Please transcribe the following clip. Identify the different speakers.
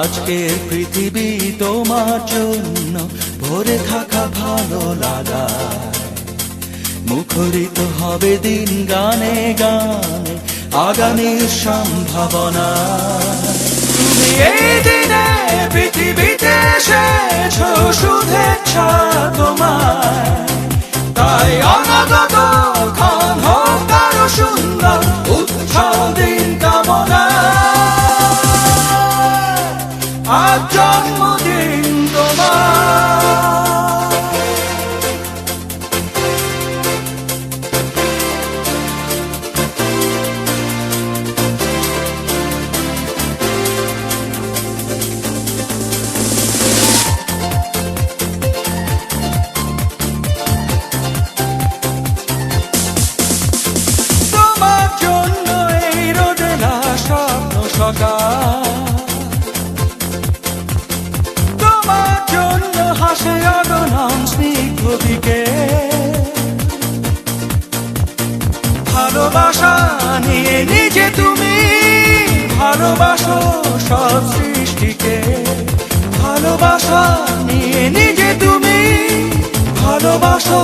Speaker 1: আজকের পৃথিবী তোমার জন্য ভরে থাকা ভালো লাগা, মুখরিত হবে দিন গানে গানে আগামীর সম্ভাবনা। তুমি এই দিনে পৃথিবীতে এসেছো, শুভেচ্ছা তোমায়। তাই অনাগত ক্ষণ হোক আরো সুন্দর, উৎসব দিন কামনা। আজ জন্মদিন তোমার। তোমার জন্য এই রোদেলা স্বপ্ন সকাল, তোমার জন্য হাসে অগণন স্নিগ্ধ দিকে। ভালোবাসা নিয়ে নিজে তুমি ভালোবাসো সব সৃষ্টিকে। ভালোবাসা নিয়ে নিজে তুমি ভালোবাসো